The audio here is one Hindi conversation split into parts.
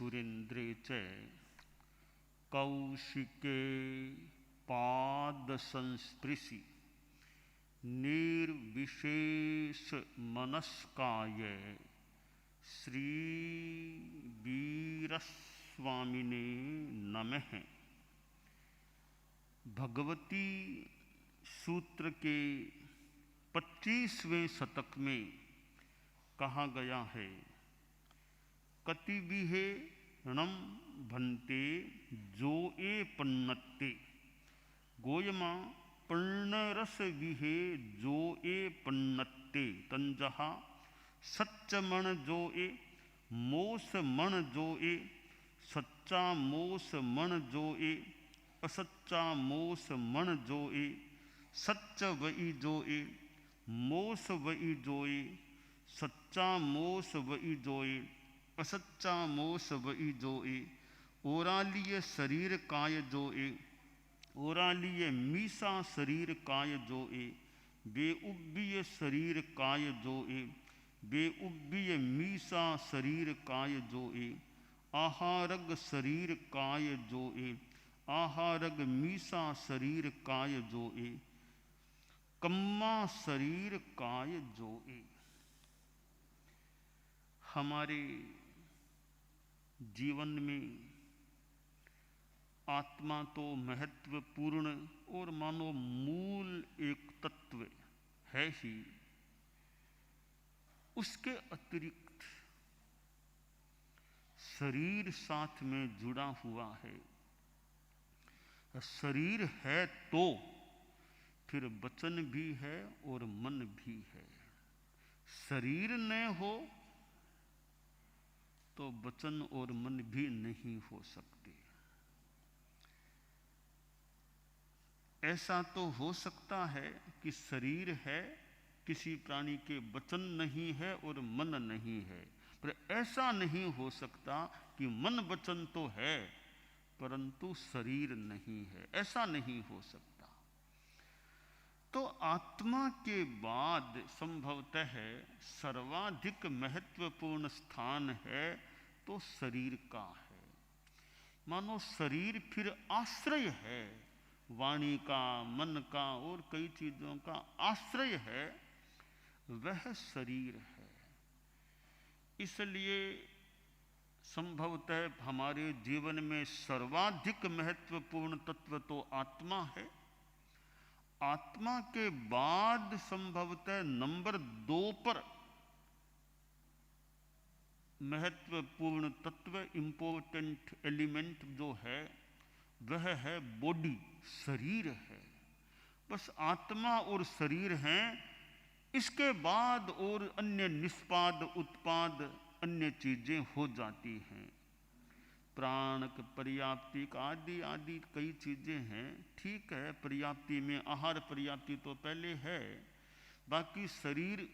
सुरेन्द्रे च कौशिके पाद संस्पृशि निर्विशेष मनस्काय श्री वीरस्वामिने नमः। भगवती सूत्र के 25वें शतक में कहा गया है, कतिविहे णम भन्ते जो ए पन्नत्ते गोयमा पर्णरस विहे जो ए पन्नत्ते तंजहा सच्चमण जो ए मोस मण जो ए सच्चा मोस मण जो ए असच्चा मोस मण जो ए सच्च वई जो ए मोस वई जो ए सच्चा मोस वई जो ए असच्चा मोस वई जो ए ओरालीय शरीर काय जो ए ओरालीय मीसा शरीर काय जो ए बेउब्बीय शरीर काय जो ए बेउब्बीय मीसा शरीर काय जो ए आहारग शरीर काय जो ए आहारग मीसा शरीर काय जो ए कम्मा शरीर काय जो ए। हमारे जीवन में आत्मा तो महत्वपूर्ण और मानो मूल एक तत्व है ही, उसके अतिरिक्त शरीर साथ में जुड़ा हुआ है। शरीर है तो फिर वचन भी है और मन भी है। शरीर न हो तो वचन और मन भी नहीं हो सकते। ऐसा तो हो सकता है कि शरीर है, किसी प्राणी के वचन नहीं है और मन नहीं है, पर ऐसा नहीं हो सकता कि मन वचन तो है परंतु शरीर नहीं है। ऐसा नहीं हो सकता। तो आत्मा के बाद संभवतः सर्वाधिक महत्वपूर्ण स्थान है तो शरीर का है। मानो शरीर फिर आश्रय है, वाणी का, मन का और कई चीजों का आश्रय है, वह शरीर है। इसलिए संभवतः हमारे जीवन में सर्वाधिक महत्वपूर्ण तत्व तो आत्मा है। आत्मा के बाद संभवतः नंबर 2 पर महत्वपूर्ण तत्व, इंपॉर्टेंट एलिमेंट जो है वह है बॉडी, शरीर है। बस आत्मा और शरीर हैं, इसके बाद और अन्य निष्पाद उत्पाद अन्य चीजें हो जाती हैं। प्राणक, पर्याप्ति आदि आदि कई चीजें हैं। ठीक है, पर्याप्ति में आहार पर्याप्ति तो पहले है, बाकी शरीर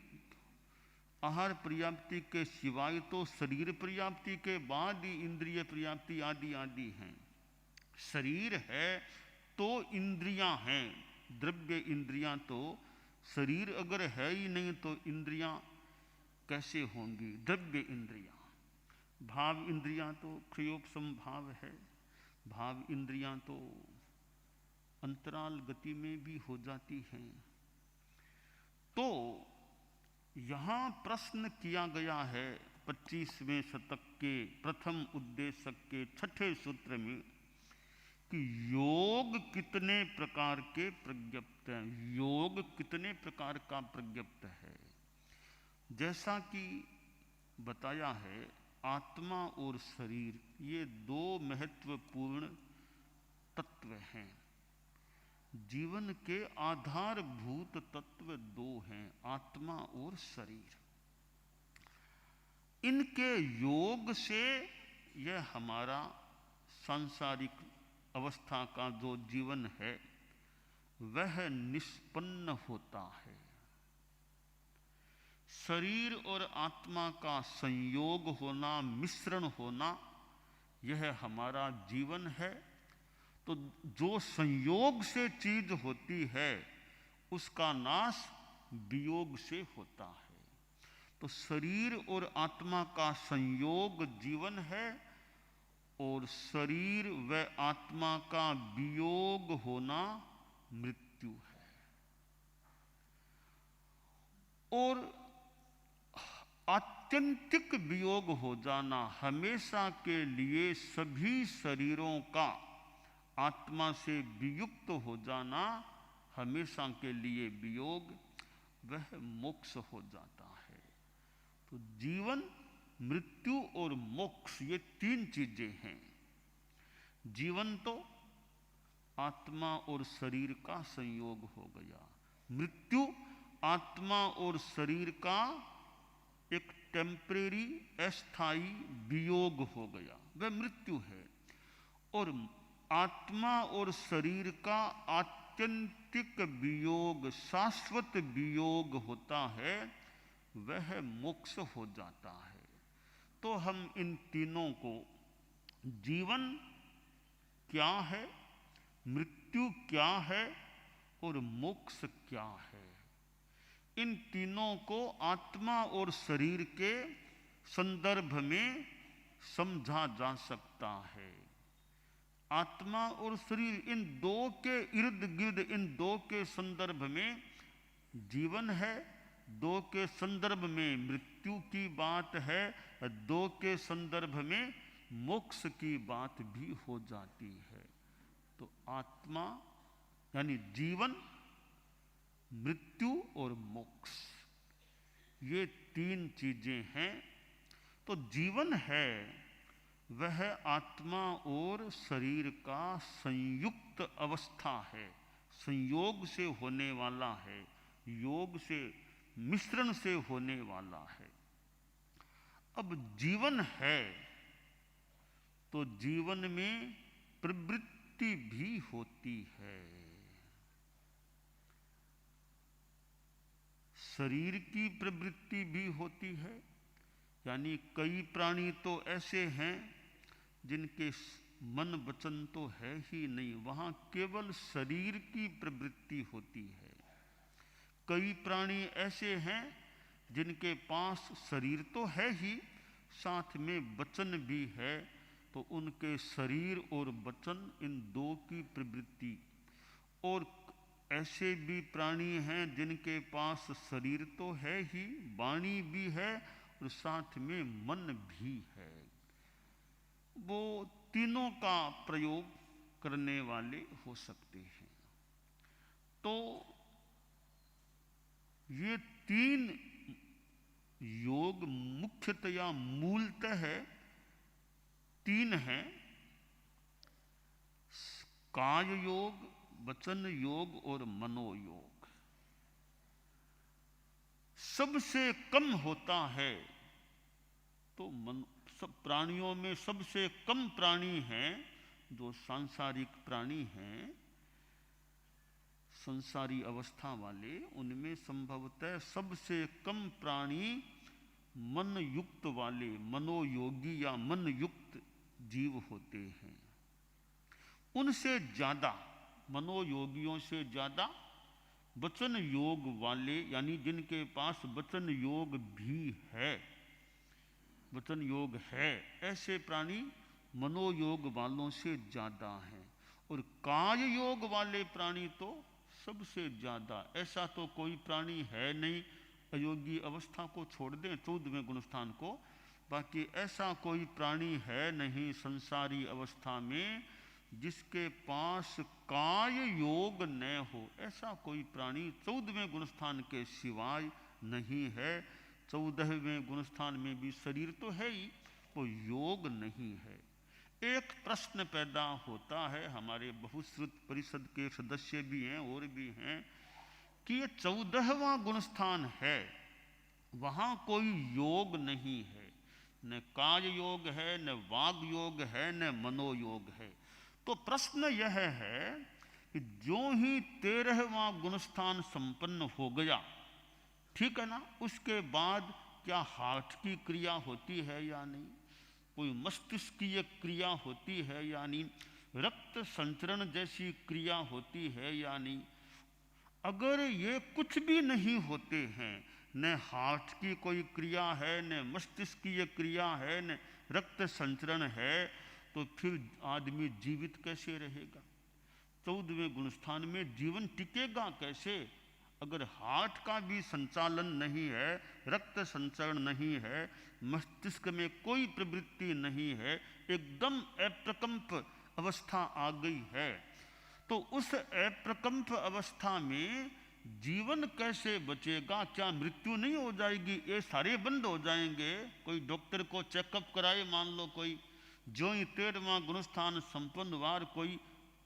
आहार पर्याप्ति के सिवाय तो शरीर पर्याप्ति के बाद ही इंद्रिय पर्याप्ति आदि आदि हैं। शरीर है तो इंद्रियां हैं, द्रव्य इंद्रियां। तो शरीर अगर है ही नहीं तो इंद्रियां कैसे होंगी? द्रव्य इंद्रियां। भाव इंद्रियां तो क्षयोपशम भाव है, भाव इंद्रियां तो अंतराल गति में भी हो जाती हैं। तो यहाँ प्रश्न किया गया है 25वें शतक के प्रथम उद्देशक के 6ठे सूत्र में कि योग कितने प्रकार के प्रज्ञप्त हैं, योग कितने प्रकार का प्रज्ञप्त है। जैसा कि बताया है, आत्मा और शरीर ये 2 महत्वपूर्ण तत्व हैं। जीवन के आधारभूत तत्व 2 हैं, आत्मा और शरीर। इनके योग से यह हमारा सांसारिक अवस्था का जो जीवन है वह निष्पन्न होता है। शरीर और आत्मा का संयोग होना, मिश्रण होना, यह हमारा जीवन है। तो जो संयोग से चीज होती है उसका नाश वियोग से होता है। तो शरीर और आत्मा का संयोग जीवन है और शरीर व आत्मा का वियोग होना मृत्यु है। और आत्यंतिक वियोग हो जाना, हमेशा के लिए सभी शरीरों का आत्मा से वियुक्त हो जाना, हमेशा के लिए वियोग, वह मोक्ष हो जाता है। तो जीवन, मृत्यु और मोक्ष, ये तीन चीजें हैं। जीवन तो आत्मा और शरीर का संयोग हो गया, मृत्यु आत्मा और शरीर का एक टेम्परेरी अस्थाई वियोग हो गया, वह मृत्यु है। और आत्मा और शरीर का आत्यंतिक वियोग, शाश्वत वियोग होता है, वह मोक्ष हो जाता है। तो हम इन तीनों को, जीवन क्या है, मृत्यु क्या है और मोक्ष क्या है, इन तीनों को आत्मा और शरीर के संदर्भ में समझा जा सकता है। आत्मा और शरीर, इन दो के इर्द गिर्द, इन दो के संदर्भ में जीवन है, दो के संदर्भ में मृत्यु की बात है, दो के संदर्भ में मोक्ष की बात भी हो जाती है। तो आत्मा यानी जीवन, मृत्यु और मोक्ष, ये तीन चीजें हैं। तो जीवन है वह आत्मा और शरीर का संयुक्त अवस्था है, संयोग से होने वाला है, योग से, मिश्रण से होने वाला है। अब जीवन है तो जीवन में प्रवृत्ति भी होती है। शरीर की प्रवृत्ति भी होती है, यानी कई प्राणी तो ऐसे हैं जिनके मन वचन तो है ही नहीं, वहां केवल शरीर की प्रवृत्ति होती है। कई प्राणी ऐसे हैं जिनके पास शरीर तो है ही, साथ में वचन भी है, तो उनके शरीर और वचन, इन दो की प्रवृत्ति। और ऐसे भी प्राणी हैं जिनके पास शरीर तो है ही, वाणी भी है और साथ में मन भी है। वो तीनों का प्रयोग करने वाले हो सकते हैं। तो ये तीन योग मुख्यतया, मूलतः तीन हैं: काय योग, वचन योग और मनोयोग। सबसे कम होता है तो सब प्राणियों में सबसे कम प्राणी हैं जो सांसारिक प्राणी हैं, संसारी अवस्था वाले, उनमें संभवतः सबसे कम प्राणी मन युक्त वाले, मनोयोगी या मन युक्त जीव होते हैं। उनसे ज्यादा, मनोयोगियों से ज्यादा वचन योग वाले, यानी जिनके पास वचन योग भी है, वचन योग है, ऐसे प्राणी मनोयोग वालों से ज्यादा हैं। और काय योग वाले प्राणी तो सबसे ज्यादा, ऐसा तो कोई प्राणी है नहीं, अयोगी अवस्था को छोड़ दें, 14वें गुणस्थान को, बाकी ऐसा कोई प्राणी है नहीं संसारी अवस्था में जिसके पास काय योग न हो। ऐसा कोई प्राणी 14वें गुणस्थान के सिवाय नहीं है। 14वें गुणस्थान में भी शरीर तो है ही, वो योग नहीं है। एक प्रश्न पैदा होता है, हमारे बहुश्रुत परिषद के सदस्य भी हैं और भी हैं, कि ये 14वां गुणस्थान है, वहां कोई योग नहीं है, न काय योग है, न वाग योग है, न मनोयोग है। तो प्रश्न यह है कि जो ही 13वां गुणस्थान संपन्न हो गया, ठीक है ना, उसके बाद क्या हार्ट की क्रिया होती है या नहीं, कोई मस्तिष्कीय क्रिया होती है या नहीं, रक्त संचरण जैसी क्रिया होती है या नहीं। अगर ये कुछ भी नहीं होते हैं, न हार्ट की कोई क्रिया है, न मस्तिष्कीय क्रिया है, न रक्त संचरण है, तो फिर आदमी जीवित कैसे रहेगा? 14वें गुणस्थान में जीवन टिकेगा कैसे? अगर हार्ट का भी संचालन नहीं है, रक्त संचरण नहीं है, मस्तिष्क में कोई प्रवृत्ति नहीं है, एकदम अप्रकंप अवस्था आ गई है, तो उस अप्रकंप अवस्था में जीवन कैसे बचेगा? क्या मृत्यु नहीं हो जाएगी? ये सारे बंद हो जाएंगे। कोई डॉक्टर को चेकअप कराए, मान लो कोई जो ही 13वां गुणस्थान संपन्न वार, कोई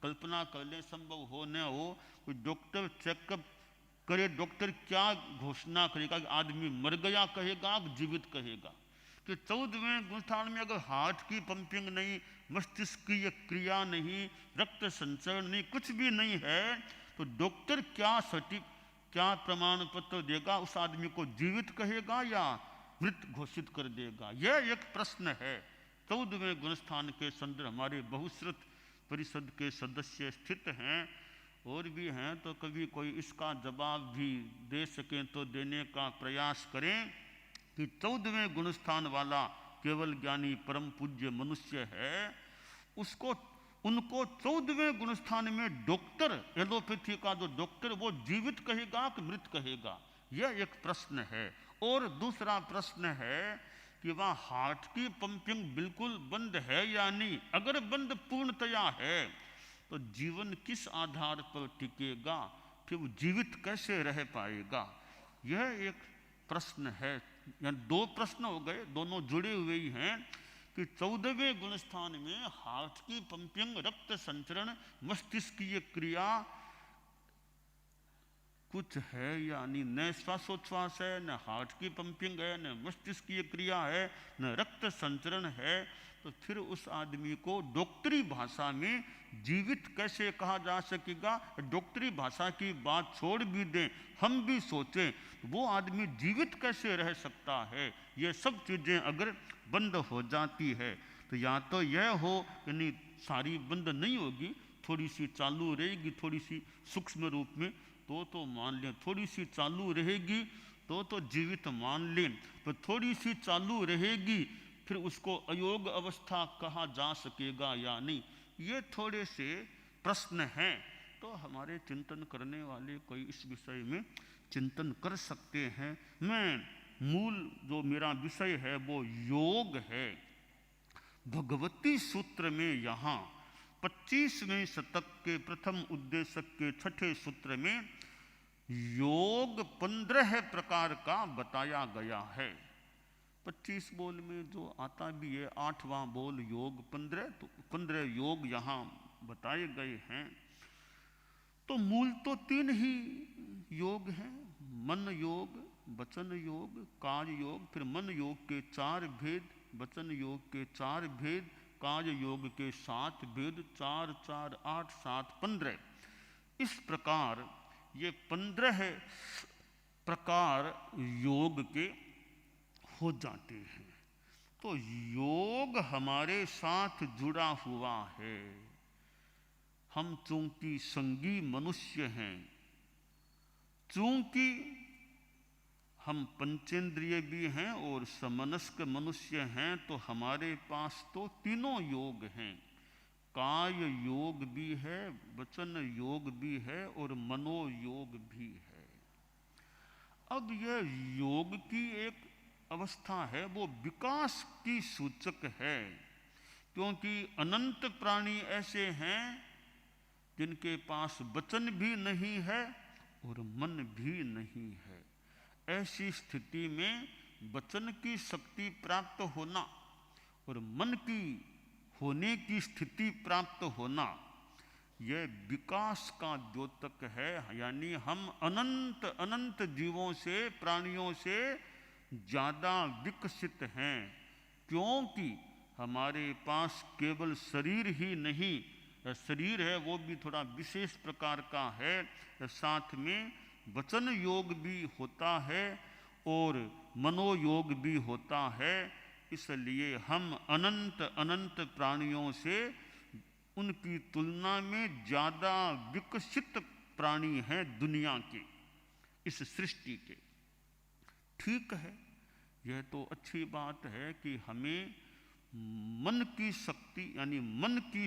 कल्पना कर ले, संभव हो न हो, कोई डॉक्टर चेकअप करे, डॉक्टर क्या घोषणा करेगा? कि आदमी मर गया कहेगा कि जीवित कहेगा? कि 14वें गुणस्थान में अगर हार्ट की पंपिंग नहीं, मस्तिष्कीय क्रिया नहीं, रक्त संचरण नहीं, कुछ भी नहीं है, तो डॉक्टर क्या प्रमाण पत्र देगा? उस आदमी को जीवित कहेगा या मृत घोषित कर देगा? यह एक प्रश्न है। 14वें गुणस्थान के संदर्भ हमारे बहुश्रुत परिषद के सदस्य स्थित हैं और भी हैं, तो कभी कोई इसका जवाब भी दे सकें तो देने का प्रयास करें कि 14वें गुणस्थान वाला केवल ज्ञानी परम पूज्य मनुष्य है, उनको 14वें गुणस्थान में डॉक्टर, एलोपैथी का जो डॉक्टर, वो जीवित कहेगा कि मृत कहेगा? यह एक प्रश्न है। और दूसरा प्रश्न है कि वहाँ हार्ट की पंपिंग बिल्कुल बंद है या नहीं? अगर बंद पूर्णतया है तो जीवन किस आधार पर टिकेगा? फिर वो जीवित कैसे रह पाएगा? यह एक प्रश्न है। यानी दो प्रश्न हो गए, दोनों जुड़े हुए ही हैं कि 14वें गुणस्थान में हार्ट की पंपिंग, रक्त संचरण, मस्तिष्कीय क्रिया कुछ है या नहीं? न श्वासोच्छ्वास है, न हार्ट की पंपिंग है, न मस्तिष्कीय क्रिया है, न रक्त संचरण है, तो फिर उस आदमी को डॉक्टरी भाषा में जीवित कैसे कहा जा सकेगा? डॉक्टरी भाषा की बात छोड़ भी दें, हम भी सोचें, वो आदमी जीवित कैसे रह सकता है? ये सब चीज़ें अगर बंद हो जाती है तो या तो यह हो कि नहीं, सारी बंद नहीं होगी, थोड़ी सी चालू रहेगी, थोड़ी सी सूक्ष्म रूप में, तो मान लें। थोड़ी सी चालू रहेगी तो जीवित मान लें, पर थोड़ी सी चालू रहेगी फिर उसको अयोग अवस्था कहा जा सकेगा या नहीं? ये थोड़े से प्रश्न हैं। तो हमारे चिंतन करने वाले कोई इस विषय में चिंतन कर सकते हैं। मैं मूल जो मेरा विषय है वो योग है। भगवती सूत्र में यहाँ 25वें शतक के प्रथम उद्देशक के 6ठे सूत्र में योग 15 प्रकार का बताया गया है। 25 बोल में जो आता भी है, 8वां बोल योग 15, तो 15 योग यहाँ बताए गए हैं। तो मूल तो 3 ही योग हैं, मन योग, वचन योग, काज योग। फिर मन योग के 4 भेद, वचन योग के 4 भेद, काज योग के 7 भेद, 4 4 8 7 15। इस प्रकार ये 15 प्रकार योग के हो जाते हैं। तो योग हमारे साथ जुड़ा हुआ है। हम चूंकि संगी मनुष्य हैं, चूंकि हम पंचेंद्रिय भी हैं और समनस्क मनुष्य हैं, तो हमारे पास तो तीनों योग हैं। काय योग भी है, वचन योग भी है और मनोयोग भी है। अब यह योग की एक अवस्था है, वो विकास की सूचक है, क्योंकि अनंत प्राणी ऐसे हैं जिनके पास वचन भी नहीं है और मन भी नहीं है। ऐसी स्थिति में वचन की शक्ति प्राप्त होना और मन की होने की स्थिति प्राप्त होना, यह विकास का द्योतक है। यानी हम अनंत अनंत जीवों से, प्राणियों से ज़्यादा विकसित हैं, क्योंकि हमारे पास केवल शरीर ही नहीं, शरीर है वो भी थोड़ा विशेष प्रकार का है, साथ में वचन योग भी होता है और मनोयोग भी होता है। इसलिए हम अनंत अनंत प्राणियों से उनकी तुलना में ज़्यादा विकसित प्राणी हैं दुनिया के, इस सृष्टि के। ठीक है, यह तो अच्छी बात है कि हमें मन की शक्ति यानी मन की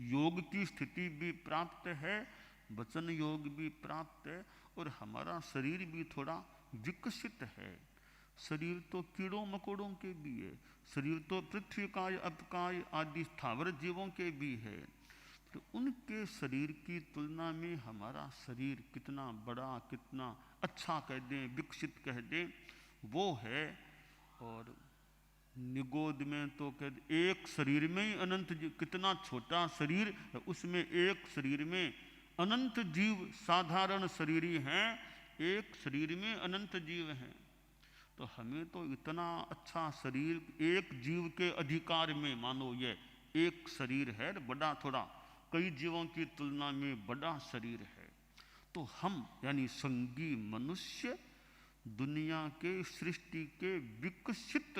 योग की स्थिति भी प्राप्त है, वचन योग भी प्राप्त है, और हमारा शरीर भी थोड़ा विकसित है। शरीर तो कीड़ों मकोड़ों के भी है, शरीर तो पृथ्वी काय अपकाय आदि स्थावर जीवों के भी है। तो उनके शरीर की तुलना में हमारा शरीर कितना बड़ा, कितना अच्छा कह दें, विकसित कह दें, वो है। और निगोद में तो कह एक शरीर में ही अनंत जीव, कितना छोटा शरीर, उसमें एक शरीर में अनंत जीव साधारण शरीरी हैं, एक शरीर में अनंत जीव हैं। तो हमें तो इतना अच्छा शरीर एक जीव के अधिकार में, मानो ये एक शरीर है, बड़ा थोड़ा कई जीवों की तुलना में बड़ा शरीर है। तो हम यानी संगी मनुष्य दुनिया के सृष्टि के विकसित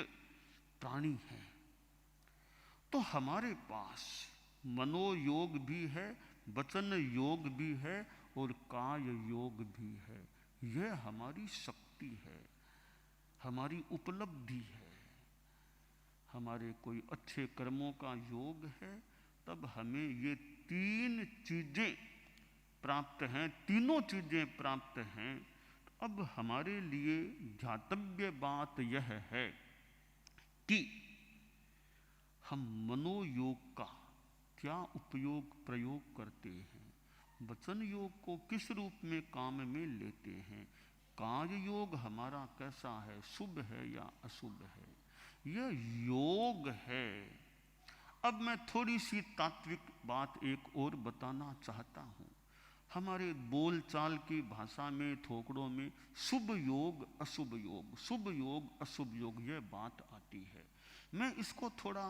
प्राणी हैं। तो हमारे पास मनोयोग भी है, वचन योग भी है, और काय योग भी है। यह हमारी शक्ति है, हमारी उपलब्धि है। हमारे कोई अच्छे कर्मों का योग है, तब हमें ये तीन चीजें प्राप्त हैं, तीनों चीजें प्राप्त हैं। अब हमारे लिए ध्यातव्य बात यह है कि हम मनोयोग का क्या उपयोग प्रयोग करते हैं, वचन योग को किस रूप में काम में लेते हैं, काय योग हमारा कैसा है, शुभ है या अशुभ है, यह योग है। अब मैं थोड़ी सी तात्विक बात एक और बताना चाहता हूँ। हमारे बोलचाल की भाषा में, थोकड़ों में शुभ योग अशुभ योग, शुभ योग अशुभ योग, यह बात आती है। मैं इसको थोड़ा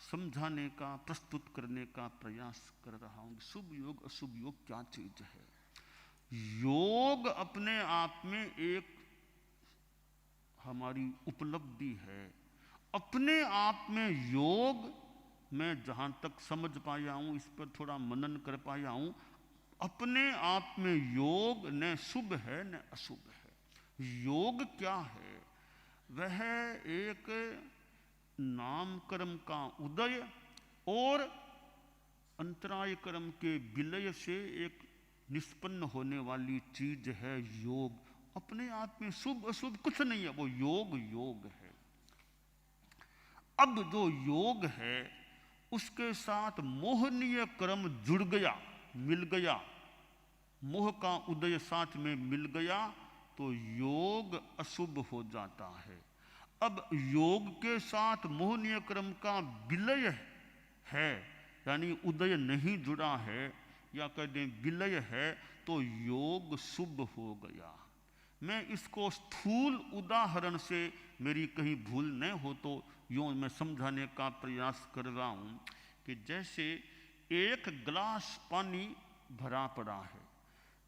समझाने का, प्रस्तुत करने का प्रयास कर रहा हूँ। शुभ योग अशुभ योग क्या चीज है। योग अपने आप में एक हमारी उपलब्धि है। अपने आप में योग, मैं जहाँ तक समझ पाया हूँ, इस पर थोड़ा मनन कर पाया हूँ, अपने आप में योग न शुभ है न अशुभ है। योग क्या है? वह एक नाम कर्म का उदय और अंतराय कर्म के विलय से एक निष्पन्न होने वाली चीज है योग। अपने आप में शुभ अशुभ कुछ नहीं है, वो योग योग है। अब जो योग है उसके साथ मोहनीय कर्म जुड़ गया, मिल गया, मोह का उदय साथ में मिल गया, तो योग अशुभ हो जाता है। अब योग के साथ मोहनीय कर्म का विलय है, यानी उदय नहीं जुड़ा है, या कह दें विलय है, तो योग शुभ हो गया। मैं इसको स्थूल उदाहरण से, मेरी कहीं भूल न हो तो यूँ मैं समझाने का प्रयास कर रहा हूँ कि जैसे एक गिलास पानी भरा पड़ा है,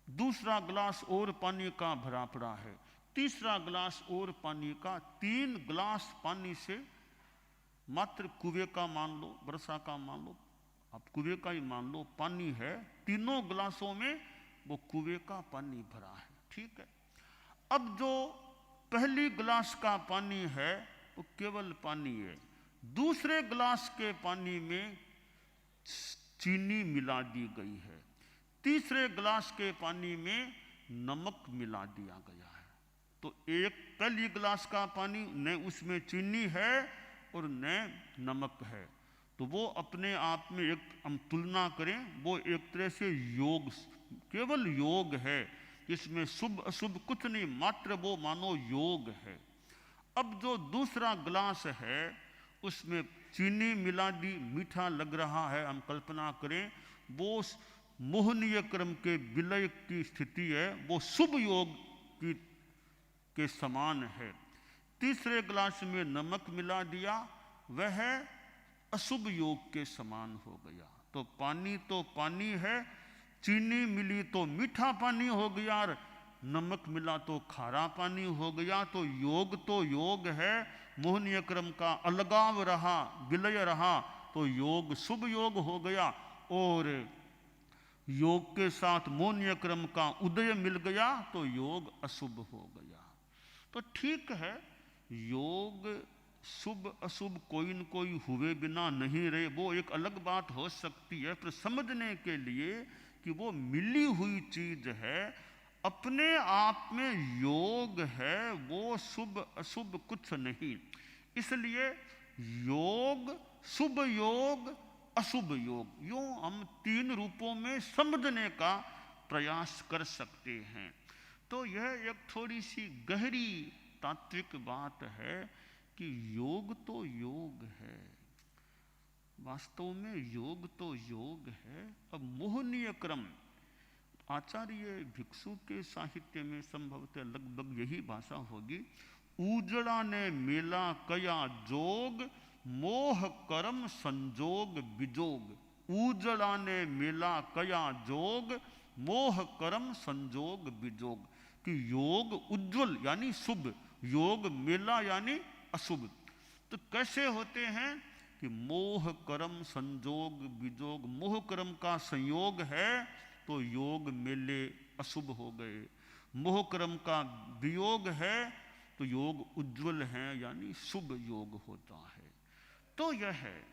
दूसरा गिलास और पानी का भरा पड़ा है, तीसरा गिलास और पानी का, 3 गिलास पानी से, मात्र कुएं का मान लो, वर्षा का मान लो, आप कुएं का ही मान लो, पानी है, तीनों गिलासों में वो कुएं का पानी भरा है, ठीक है। अब जो पहली गिलास का पानी है वो केवल पानी है, दूसरे गिलास के पानी में चीनी मिला दी गई है, तीसरे गिलास के पानी में नमक मिला दिया गया है। तो एक पहली गिलास का पानी न उसमें चीनी है और न नमक है, तो वो अपने आप में एक, हम तुलना करें, वो एक तरह से योग, केवल योग है, इसमें शुभ अशुभ कुछ नहीं, मात्र वो मानो योग है। अब जो दूसरा गिलास है उसमें चीनी मिला दी, मीठा लग रहा है, हम कल्पना करें वो मोहनीय कर्म के विलय की स्थिति है, वो शुभ योग के समान है। तीसरे गिलास में नमक मिला दिया, वह अशुभ योग के समान हो गया। तो पानी है, चीनी मिली तो मीठा पानी हो गया, और नमक मिला तो खारा पानी हो गया। तो योग है, मोहनीय क्रम का अलगाव रहा, विलय रहा, तो योग शुभ योग हो गया, और योग के साथ मोहनीय क्रम का उदय मिल गया तो योग अशुभ हो गया। तो ठीक है, योग शुभ अशुभ कोई न कोई हुए बिना नहीं रहे, वो एक अलग बात हो सकती है, पर समझने के लिए कि वो मिली हुई चीज है, अपने आप में योग है, वो शुभ अशुभ कुछ नहीं। इसलिए योग, शुभ योग, अशुभ योग, यूं हम तीन रूपों में समझने का प्रयास कर सकते हैं। तो यह एक थोड़ी सी गहरी तात्विक बात है कि योग तो योग है, वास्तव में योग तो योग है। अब मोहनीय क्रम, आचार्य भिक्षु के साहित्य में संभवतः लगभग यही भाषा होगी। उजड़ा ने मेला कया जोग, मोह कर्म संजोग विजोग। उजड़ा ने मेला कया जोग, मोह कर्म संजोग विजोग। कि योग उज्जवल यानी शुभ, योग मेला यानी अशुभ। तो कैसे होते हैं कि मोह कर्म संजोग विजोग, मोह कर्म का संयोग है तो योग मेले अशुभ हो गए, मोह कर्म का वियोग है तो योग उज्जवल है यानी शुभ योग होता है। तो यह है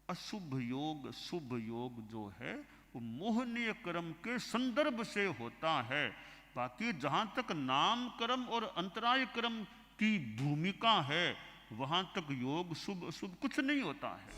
अशुभ योग, शुभ योग जो है वो मोहनीय कर्म के संदर्भ से होता है। बाकी जहां तक नाम कर्म और अंतराय कर्म की भूमिका है, वहां तक योग शुभ अशुभ कुछ नहीं होता है।